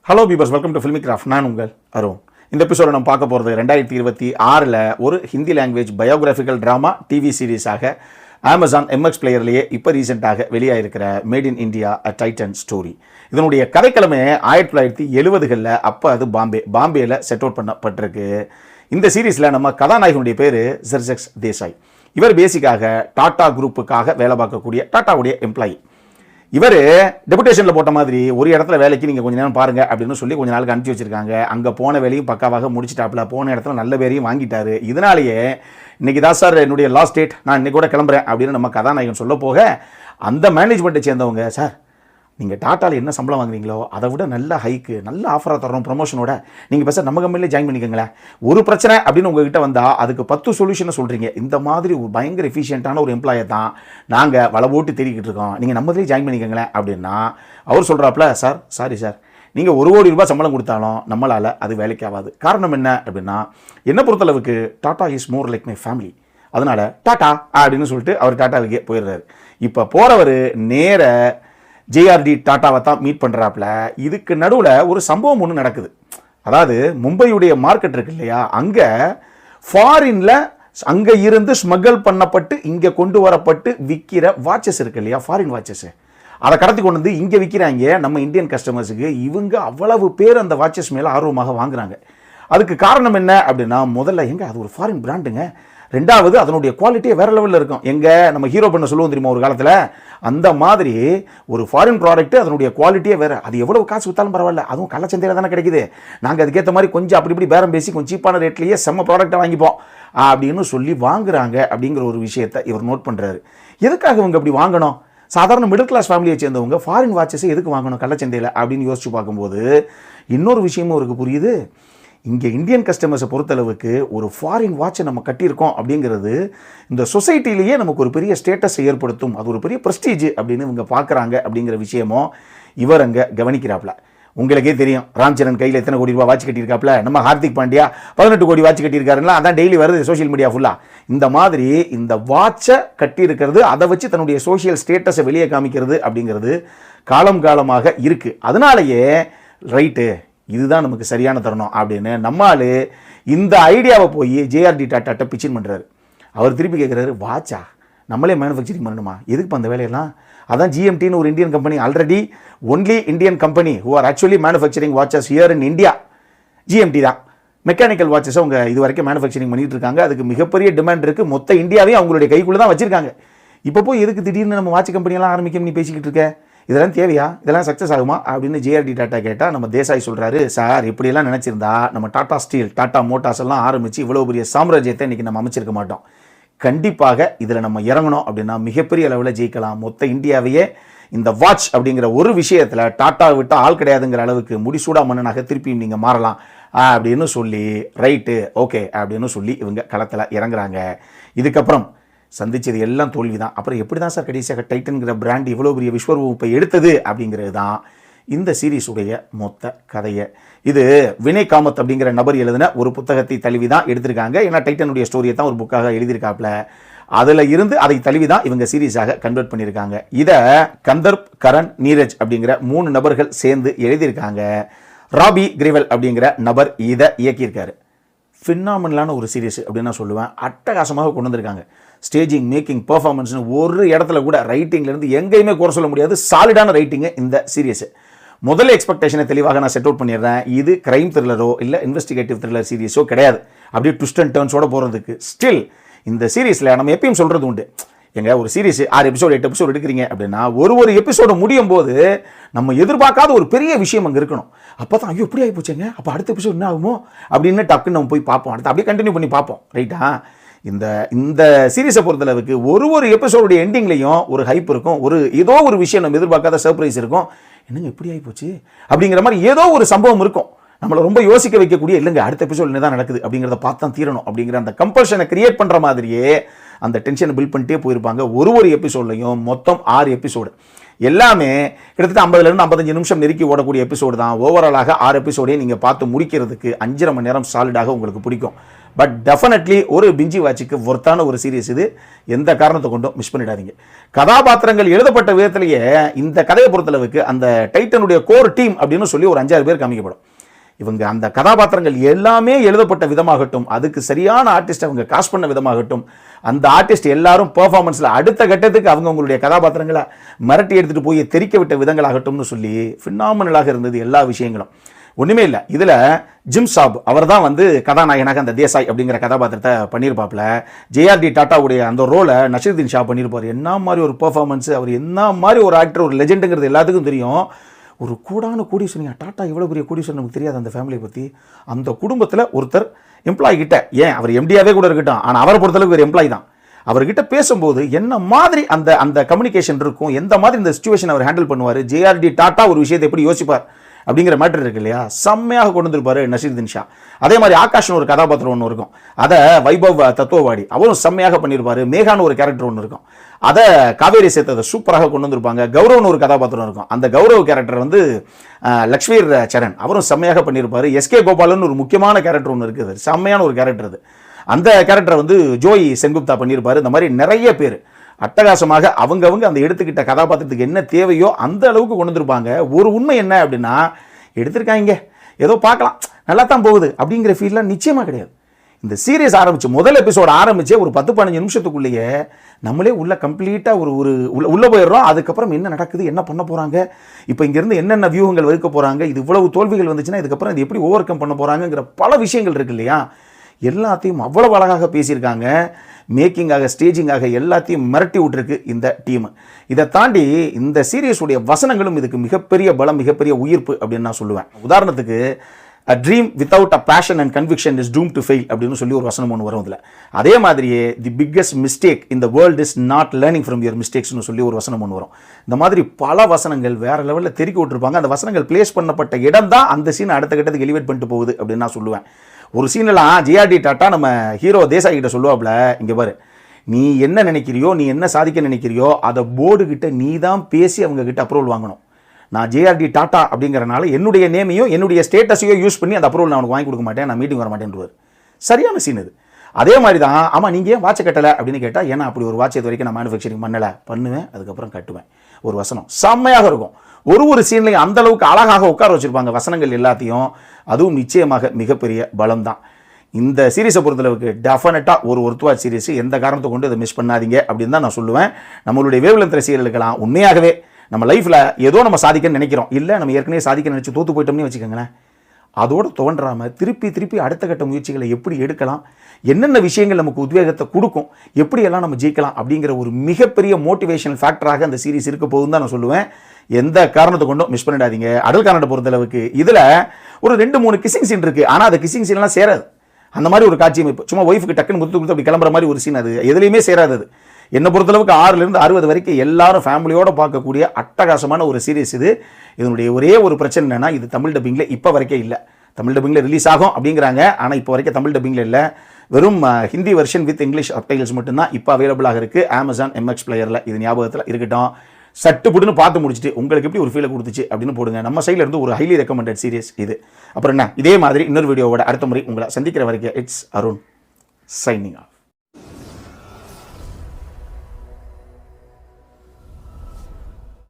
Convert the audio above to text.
Hello பீபர்ஸ், welcome to filmi craft. நான் உங்கள் அருண். இந்த எபிசோட நம்ம பார்க்க போகிறது 2026 ஒரு Hindi language biographical drama TV சீரீஸாக அமேசான் எம்எக்ஸ் பிளேயர்லேயே இப்போ ரீசெண்டாக வெளியாகிருக்கிற made in India a Titan story. இதனுடைய கதைக்கிழமை 1970களில். அப்போ அது பாம்பேயில் செட் அவுட் பண்ணப்பட்டிருக்கு. இந்த சீரீஸில் நம்ம கதாநாயகனுடைய பேர் ஜெர்ஜெக்ஸ் தேசாய். இவர் பேசிக்காக டாடா குரூப்புக்காக வேலை பார்க்கக்கூடிய டாட்டாவுடைய எம்ப்ளாயி. இவர் டெபுடேஷனில் போட்ட மாதிரி ஒரு இடத்துல வேலைக்கு நீங்கள் கொஞ்சம் நேரம் பாருங்கள் அப்படின்னு சொல்லி கொஞ்சம் நாளுக்கு அனுப்பிச்சி வச்சிருக்காங்க. அங்கே போன வேலையும் பக்காவாக முடிச்சிட்டாப்புல, போன இடத்துல நல்ல பேரையும் வாங்கிட்டாரு. இதனாலேயே இன்னைக்கு தான் சார் என்னுடைய லாஸ்ட் டேட், நான் இன்னைக்கு கூட கிளம்புறேன் அப்படின்னு நம்ம கதாநாயகன் சொல்ல போக, அந்த மேனேஜ்மெண்ட்டை சேர்ந்தவங்க, சார் நீங்கள் டாட்டாவில் என்ன சம்பளம் வாங்குறீங்களோ அதை விட நல்ல ஹைக்கு, நல்ல ஆஃபராக தரோம் ப்ரொமோஷனோட, நீங்கள் பேச நம்ம கம்பெனிலே ஜாயின் பண்ணிக்கோங்களேன். ஒரு பிரச்சனை அப்படின்னு உங்ககிட்ட வந்தால் அதுக்கு 10 சொல்யூஷனை சொல்கிறீங்க. இந்த மாதிரி ஒரு பயங்கர எஃபிஷியண்ட்டான ஒரு எம்ப்ளாயை தான் நாங்கள் வலை போட்டு தேடிக்கிட்டு இருக்கோம், நீங்கள் நம்மளே ஜாயின் பண்ணிக்கோங்களேன் அப்படின்னா அவர் சொல்கிறாப்புல, சாரி சார், நீங்கள் ₹1 கோடி சம்பளம் கொடுத்தாலும் நம்மளால் அது வேலைக்கு ஆகாது. காரணம் என்ன அப்படின்னா, என்னை பொறுத்தளவுக்கு tata is more like my family, அதனால் டாட்டா அப்படின்னு சொல்லிட்டு அவர் டாட்டாவுக்கே போயிடுறாரு. இப்போ போகிறவர் நேர ஜேஆர்டி டாட்டாவை தான் மீட் பண்ணுறாப்புல. இதுக்கு நடுவில் ஒரு சம்பவம் ஒன்று நடக்குது. அதாவது மும்பையுடைய மார்க்கெட் இருக்கு இல்லையா, அங்கே ஃபாரினில் அங்கே இருந்து ஸ்மக்கிள் பண்ணப்பட்டு இங்கே கொண்டு வரப்பட்டு விற்கிற வாட்சஸ் இருக்கு இல்லையா, ஃபாரின் வாட்சஸ், அதை கடத்தி கொண்டு வந்து இங்கே விற்கிறாங்க நம்ம இந்தியன் கஸ்டமர்ஸுக்கு. இவங்க அவ்வளவு பேர் அந்த வாட்சஸ் மேலே ஆர்வமாக வாங்குறாங்க. அதுக்கு காரணம் என்ன அப்படின்னா, முதல்ல எங்க அது ஒரு ஃபாரின் பிராண்டுங்க, ரெண்டாவது அதனுடைய குவாலிட்டியே வேறு லெவலில் இருக்கும். எங்கே நம்ம ஹீரோ பண்ண சொல்லுவோம் தெரியுமா ஒரு காலத்தில், அந்த மாதிரி ஒரு ஃபாரின் ப்ராடக்ட்டு அதனுடைய குவாலிட்டியே வேறு. அது எவ்வளோ காசு விற்றாலும் பரவாயில்ல, அதுவும் கள்ளச்சந்தையில் தானே கிடைக்குது, நாங்கள் அதுக்கேற்ற மாதிரி கொஞ்சம் அப்படி இப்படி பேரம் பேசி கொஞ்சம் சீப்பான ரேட்லேயே செம்ம ப்ராடக்ட்டை வாங்கிப்போம் அப்படின்னு சொல்லி வாங்குறாங்க. அப்படிங்கிற ஒரு விஷயத்தை இவர் நோட் பண்ணுறாரு. எதுக்காக இவங்க அப்படி வாங்கணும்? சாதாரண மிடில் கிளாஸ் ஃபேமிலியை சேர்ந்தவங்க ஃபாரின் வாட்சஸை எதுக்கு வாங்கணும் கள்ளச்சந்தையில் அப்படின்னு யோசிச்சு பார்க்கும்போது இன்னொரு விஷயமும் அவருக்கு புரியுது. இங்கே இந்தியன் கஸ்டமர்ஸை பொறுத்தளவுக்கு ஒரு ஃபாரின் வாட்சை நம்ம கட்டியிருக்கோம் அப்படிங்கிறது இந்த சொசைட்டிலேயே நமக்கு ஒரு பெரிய ஸ்டேட்டஸை ஏற்படுத்தும், அது ஒரு பெரிய ப்ரெஸ்டீஜ் அப்படின்னு இவங்க பார்க்குறாங்க. அப்படிங்கிற விஷயமும் இவர் அங்கே கவனிக்கிறாப்புல. உங்களுக்கே தெரியும், ராம்சரண் கையில் எத்தனை கோடி ரூபா வாட்ச் கட்டியிருக்காப்புல, நம்ம ஹார்திக் பாண்டியா 18 கோடி வாட்ச் கட்டியிருக்காருங்களா, அதான் டெய்லி வருது சோஷியல் மீடியா ஃபுல்லாக. இந்த மாதிரி இந்த வாட்சை கட்டியிருக்கிறது, அதை வச்சு தன்னுடைய சோஷியல் ஸ்டேட்டஸை வெளியே காமிக்கிறது அப்படிங்கிறது காலமாக இருக்குது. அதனாலேயே ரைட்டு, இதுதான் நமக்கு சரியான தருணம் அப்படின்னு நம்மால் இந்த ஐடியாவை போய் ஜேஆர்டி டாட்டாட்ட பிச்சின் பண்ணுறாரு. அவர் திருப்பி கேட்குறாரு, வாட்சா நம்மளே மேனுஃபேக்சரிங் பண்ணணுமா, எதுக்கு அந்த வேலையெல்லாம்? அதான் ஜிஎம்டின்னு ஒரு Indian company, already only Indian company who are actually manufacturing watches here in India. GMT தான் மெக்கானிக்கல் வாட்சஸ் அவங்க இது வரைக்கும் மேனுஃபேக்சரிங் பண்ணிட்டு இருக்காங்க. அதுக்கு மிகப்பெரிய டிமாண்ட் இருக்குது. மொத்த இந்தியாவையும் அவங்களுடைய கைக்குள்ளே தான் வச்சிருக்காங்க. இப்போ போய் எதுக்கு திடீர்னு நம்ம வாட்ச் கம்பெனியெல்லாம் ஆரம்பிக்க நீ பேசிக்கிட்டு இருக்க, இதெல்லாம் தேவையா, இதெல்லாம் சக்ஸஸ் ஆகுமா அப்படின்னு ஜேஆர்டி டாட்டா கேட்டால் நம்ம தேசாய் சொல்கிறாரு, சார் இப்படியெல்லாம் நினச்சிருந்தா நம்ம டாட்டா ஸ்டீல், டாட்டா மோட்டார்ஸ் எல்லாம் ஆரம்பித்து இவ்வளோ பெரிய சாம்ராஜ்யத்தை இன்றைக்கி நம்ம அமைச்சிருக்க மாட்டோம். கண்டிப்பாக இதில் நம்ம இறங்கணும் அப்படின்னா மிகப்பெரிய அளவில் ஜெயிக்கலாம். மொத்த இந்தியாவையே இந்த வாட்ச் அப்படிங்கிற ஒரு விஷயத்தில் டாட்டா விட்டால் ஆள் கிடையாதுங்கிற அளவுக்கு முடிசூடா மன்னனாக திருப்பியும் நீங்கள் மாறலாம் அப்படின்னு சொல்லி, ரைட்டு ஓகே அப்படின்னு சொல்லி இவங்க களத்தில் இறங்குறாங்க. இதுக்கப்புறம் சந்திச்சது எல்லாம் தோல்வி தான். அப்புறம் எப்படி தான் சார் கடைசியாக டைட்டன்கிற பிராண்ட் இவ்வளோ பெரிய விஸ்வரூபத்தை எடுத்தது அப்படிங்கிறது தான் இந்த சீரீஸுடைய மொத்த கதையை. இது வினய் காமத் அப்படிங்கிற நபர் எழுதின ஒரு புத்தகத்தை தழுவி தான் எடுத்திருக்காங்க. ஏன்னா டைட்டனுடைய ஸ்டோரியை தான் ஒரு புக்காக எழுதியிருக்காப்புல, அதில் இருந்து அதை தழுவி தான் இவங்க சீரீஸாக கன்வெர்ட் பண்ணியிருக்காங்க. இதை கந்தர்ப், கரண், நீரஜ் அப்படிங்கிற 3 நபர்கள் சேர்ந்து எழுதியிருக்காங்க. ராபி கிரிவல் அப்படிங்கிற நபர் இதை இயக்கியிருக்காரு. ஃபினாமினலான ஒரு சீரீஸ் அப்படின்னு நான் சொல்லுவேன். அட்டகாசமாக கொண்டு வந்திருக்காங்க. ஸ்டேஜிங், மேக்கிங், பெர்ஃபார்மன்ஸ்னு ஒரு இடத்துல கூட ரைட்டிங்லேருந்து எங்கேயுமே குறை சொல்ல முடியாது. சாலிடான ரைட்டிங்கு இந்த சீரீஸு. முதல்ல எக்ஸ்பெக்டேஷனை தெளிவாக நான் செட் அவுட் பண்ணிடுறேன். இது கிரைம் த்ரில்லரோ இல்லை இன்வெஸ்டிகேட்டிவ் த்ரில்லர் சீரீஸோ கிடையாது. அப்படியே ட்விஸ்ட் அண்ட் டர்ன்ஸோட போகிறதுக்கு ஸ்டில் இந்த சீரீஸில் நம்ம எப்பயும் சொல்கிறது உண்டு, எங்க ஒரு சீரீஸ் 6 எபிசோடு 8 எபிசோடு எடுக்கிறீங்க அப்படின்னா ஒரு எபிசோடு முடியும் போது நம்ம எதிர்பார்க்காத ஒரு பெரிய விஷயம் அங்கே இருக்கணும். அப்போ தான் ஐயோ இப்படி ஆகி போச்சுங்க, அப்போ அடுத்த எபிசோடு என்ன ஆகுமோ அப்படின்னு டக்குன்னு நம்ம போய் பார்ப்போம், அடுத்து அப்படியே கண்டினியூ பண்ணி பார்ப்போம். ரைட்டா? இந்த சீரீஸை பொறுத்தளவுக்கு ஒரு எபிசோடுடைய எண்டிங்லையும் ஒரு ஹைப் இருக்கும், ஏதோ ஒரு விஷயம் நம்ம எதிர்பார்க்காத சர்ப்ரைஸ் இருக்கும். என்னங்க இப்படி ஆகி போச்சு அப்படிங்கிற மாதிரி ஏதோ ஒரு சம்பவம் இருக்கும், நம்மளை ரொம்ப யோசிக்க வைக்கக்கூடிய, இல்லைங்க அடுத்த எபிசோடு என்ன தான் நடக்குது அப்படிங்கிறத பார்த்து தான் தீரணும் அப்படிங்கிற அந்த கம்பல்ஷனை கிரியேட் பண்ணுற மாதிரியே அந்த டென்ஷனை பில்ட் பண்ணிட்டே போயிருப்பாங்க. ஒரு எபிசோட்லையும் மொத்தம் 6 எபிசோடு. எல்லாமே கிட்டத்தட்ட 50லேருந்து 55 நிமிஷம் நெருக்கி ஓடக்கூடிய எபிசோடு தான். ஓவராலாக 6 எபிசோடையும் நீங்கள் பார்த்து முடிக்கிறதுக்கு 5.5 மணி நேரம் சாலிடாக உங்களுக்கு பிடிக்கும். பட் டெஃபினெட்லி ஒரு பிஞ்சி வாட்சுக்கு ஒர்த்தான ஒரு சீரியஸ் இது. எந்த காரணத்தை கொண்டும் மிஸ் பண்ணிடாதீங்க. கதாபாத்திரங்கள் எழுதப்பட்ட விதத்திலேயே இந்த கதையை பொறுத்தளவுக்கு அந்த டைட்டனுடைய கோர் டீம் அப்படின்னு சொல்லி ஒரு 5-6 பேர் காமிக்கப்படும். இவங்க அந்த கதாபாத்திரங்கள் எல்லாமே எழுதப்பட்ட விதமாகட்டும், அதுக்கு சரியான ஆர்டிஸ்ட் அவங்க காஸ்ட் பண்ண விதமாகட்டும், அந்த ஆர்டிஸ்ட் எல்லாரும் பெர்ஃபார்மன்ஸில் அடுத்த கட்டத்துக்கு அவங்களுடைய கதாபாத்திரங்களை மிரட்டி எடுத்துகிட்டு போய் தெரிக்க விட்ட விதங்களாகட்டும்னு சொல்லி ஃபினாமினலாக இருந்தது எல்லா விஷயங்களும். ஒன்றுமே இல்லை. இதில் ஜிம் சாப் அவர் தான் வந்து கதாநாயகனாக அந்த தேசாய் அப்படிங்கிற கதாபாத்திரத்தை பண்ணியிருப்பாப்புல. ஜேஆர்டி டாட்டாவுடைய அந்த ரோலை நசீருதீன் ஷா பண்ணியிருப்பார். என்ன மாதிரி ஒரு பெர்ஃபார்மன்ஸ், அவர் என்ன மாதிரி ஒரு ஆக்டர், ஒரு லெஜெண்டுங்கிறது எல்லாத்துக்கும் தெரியும். ஒரு கூடான கோடீஸ்வரன், டாட்டா எவ்வளோ பெரிய கோடீஸ்வரன் நமக்கு தெரியாது அந்த ஃபேமிலியை பற்றி. அந்த குடும்பத்தில் ஒருத்தர் எம்ப்ளாயி கிட்ட, ஏன் அவர் எம்டியாவே கூட இருக்கட்டும், ஆனால் அவரை பொறுத்தளவுக்கு ஒரு எம்ப்ளாயி தான், அவர்கிட்ட பேசும்போது என்ன மாதிரி அந்த அந்த கம்யூனிகேஷன் இருக்கும், எந்த மாதிரி இந்த சிச்சுவேஷன் அவர் ஹேண்டில் பண்ணுவார், ஜேஆர்டி டாட்டா ஒரு விஷயத்தை எப்படி யோசிப்பார் அப்படிங்கிற மேட்டர் இருக்கு இல்லையா, செம்மையாக கொண்டு வந்திருப்பாரு நசீருதீன் ஷா. அதே மாதிரி ஆகாஷ்னு ஒரு கதாபாத்திரம் ஒன்று இருக்கும், அதை வைபவ் தத்துவவாடி அவரும் செம்மையாக பண்ணியிருப்பாரு. மேகான்னு ஒரு கேரக்டர் ஒன்று இருக்கும், அதை காவேரி சேர்த்ததை சூப்பராக கொண்டு வந்திருப்பாங்க. கௌரவ்னு ஒரு கதாபாத்திரம் இருக்கும், அந்த கௌரவ் கேரக்டர் வந்து லக்ஷ்மீர் சரண் அவரும் செம்மையாக பண்ணியிருப்பாரு. எஸ்கே கோபாலன் ஒரு முக்கியமான கேரக்டர் ஒன்று இருக்குது, செம்மையான ஒரு கேரக்டர் அது. அந்த கேரக்டரை வந்து ஜோய் சென்குப்தா பண்ணியிருப்பாரு. இந்த மாதிரி நிறைய பேர் அட்டகாசமாக அவங்கவங்க அந்த எடுத்துக்கிட்ட கதாபாத்திரத்துக்கு என்ன தேவையோ அந்த அளவுக்கு கொண்டு வந்திருப்பாங்க. ஒரு உண்மை என்ன அப்படின்னா, எடுத்திருக்காங்க ஏதோ பார்க்கலாம் நல்லா தான் போகுது அப்படிங்கிற ஃபீல்லாம் நிச்சயமாக கிடையாது. இந்த சீரியஸ் ஆரம்பிச்சு முதல் எபிசோடு ஆரம்பிச்சே ஒரு 10-15 நிமிஷத்துக்குள்ளேயே நம்மளே உள்ள கம்ப்ளீட்டாக உள்ளே போயிடுறோம். அதுக்கப்புறம் என்ன நடக்குது, என்ன பண்ண போகிறாங்க, இப்போ இங்கேருந்து என்னென்ன வியூகங்கள் வகுக்க போகிறாங்க, இது இவ்வளவு தோல்விகள் வந்துச்சுன்னா இதுக்கப்புறம் இது எப்படி ஓவர் கம் பண்ண போகிறாங்கிற பல விஷயங்கள் இருக்கு இல்லையா, எல்லாத்தையும் அவ்வளவு அழகாக பேசியிருக்காங்க. மேக்கிங்காக, ஸ்டேஜிங்காக எல்லாத்தையும் மிரட்டி விட்டுருக்கு இந்த டீம். இதை தாண்டி இந்த சீரியஸுடைய வசனங்களும் இதுக்கு மிகப்பெரிய பலம், மிகப்பெரிய உயிர்ப்பு அப்படின்னு நான் சொல்லுவேன். உதாரணத்துக்கு, a dream without a passion and conviction is doomed to fail அப்படின்னு சொல்லி ஒரு வசனம் ஒன்று வரும். இதில் அதே மாதிரியே the biggest mistake in the world is not learning from your mistakesனு சொல்லி ஒரு வசனம் ஒன்று வரும். இந்த மாதிரி பல வசனங்கள் வேற லெவலில் தெருக்கி விட்டுருப்பாங்க. அந்த வசனங்கள் பிளேஸ் பண்ணப்பட்ட இடம் தான் அந்த சீன் அடுத்த கட்டத்துக்கு எலிவேட் பண்ணிட்டு போகுது அப்படின்னு நான் சொல்லுவேன். ஒரு சீனெல்லாம் ஜிஆர்டி டாட்டா நம்ம ஹீரோ தேசாய் கிட்ட சொல்லுவாப்புல, இங்கே பாரு, நீ என்ன நினைக்கிறியோ, நீ என்ன சாதிக்க நினைக்கிறியோ அதை போர்டு கிட்ட நீ தான் பேசி அவங்க கிட்ட அப்ரூவல் வாங்கணும். நான் ஜேஆர்டி டாட்டா அப்படிங்கிறனால என்னுடைய நேமையோ என்னுடைய ஸ்டேட்டஸையோ யூஸ் பண்ணி அந்த அப்ரூவல் நான் அவனுக்கு வாங்கி கொடுக்க மாட்டேன், நான் மீட்டிங் வர மாட்டேன்ருவார். சரியான சீன் இது. அதே மாதிரி தான், ஆமாம் நீங்கள் ஏன் வாட்சை கட்டலை அப்படின்னு கேட்டால், ஏன்னா அப்படி ஒரு வாட்ச் இது வரைக்கும் நான் மேனுஃபேக்சரிங் பண்ணலை, பண்ணுவேன் அதுக்கப்புறம் கட்டுவேன். ஒரு வசனம் செம்மையாக இருக்கும். ஒரு சீன்லையும் அந்த அளவுக்கு அழகாக உட்கார வச்சுருப்பாங்க வசனங்கள் எல்லாத்தையும். அதுவும் நிச்சயமாக மிகப்பெரிய பலம் தான். இந்த சீரீஸை பொறுத்தளவுக்கு டெஃபினட்டாக ஒரு ஒர்த்வாட்ச் சீரீஸ், எந்த காரணத்தை கொண்டு இதை மிஸ் பண்ணாதீங்க அப்படின்னு தான் நான் சொல்லுவேன். நம்மளுடைய வேவ்லென்த் ரசிகர்களுக்கெல்லாம் உண்மையாகவே நம்ம லைஃப்பில் ஏதோ நம்ம சாதிக்கன்னு நினைக்கிறோம், இல்லை நம்ம ஏற்கனவே சாதிக்க நினச்சி தோற்று போயிட்டோம்னு வச்சுக்கோங்களேன், அதோடு தோன்றாமல் திருப்பி அடுத்த கட்ட முயற்சிகளை எப்படி எடுக்கலாம், என்னென்ன விஷயங்கள் நமக்கு உத்வேகத்தை கொடுக்கும், எப்படியெல்லாம் நம்ம ஜெயிக்கலாம் அப்படிங்கிற ஒரு மிகப்பெரிய மோட்டிவேஷனல் ஃபேக்டராக அந்த சீரீஸ் இருக்க போகுதுன்னு தான் நான் சொல்லுவேன். எந்த காரணத்தை கொண்டும் மிஸ் பண்ணிடாதீங்க. அடல் கானடை பொறுத்தளவுக்கு இதில் ஒரு 2-3 கிசிங் சீன் இருக்குது, ஆனால் அந்த கிசிங் சீன்லாம் சேராது. அந்த மாதிரி ஒரு காட்சி அமைப்பு, சும்மா ஒய்ஃபுக்கு டக்குன்னு முத்து கொடுத்து அப்படி கிளம்புற மாதிரி ஒரு சீன், அது எதுலையுமே சேராது. அது என்னை பொறுத்தளவுக்கு 6லேருந்து 60 வரைக்கும் எல்லாரும் ஃபேமிலியோடு பார்க்கக்கூடிய அட்டகாசமான ஒரு சீரீஸ் இது. இதனுடைய ஒரே ஒரு பிரச்சனை என்னென்னா, இது தமிழ் டப்பிங்கில் இப்போ வரைக்கும் இல்லை. தமிழ் டப்பிங்கில் ரிலீஸ் ஆகும் அப்படிங்கிறாங்க, ஆனால் இப்போ வரைக்கும் தமிழ் டப்பிங்கில் இல்லை. வெறும் Hindi version with English subtitles மட்டும்தான் இப்போ அவைலபிளாக இருக்குது அமேசான் MX பிளேயரில். இது ஞாபகத்தில் இருக்கட்டும். சட்டுப்புட்டுன்னு பார்த்து முடிச்சுட்டு உங்களுக்கு எப்படி ஒரு ஃபீலை கொடுத்துச்சு அப்படின்னு போடுங்க. நம்ம சைடில் இருந்து ஒரு ஹைலி ரெக்கமெண்டட் சீரியஸ் இது. அப்புறம் என்ன, இதே மாதிரி இன்னொரு வீடியோவோட அடுத்த முறை உங்களை சந்திக்கிற வரைக்கும் இட்ஸ் அருண் சைனிங் ஆஃப்.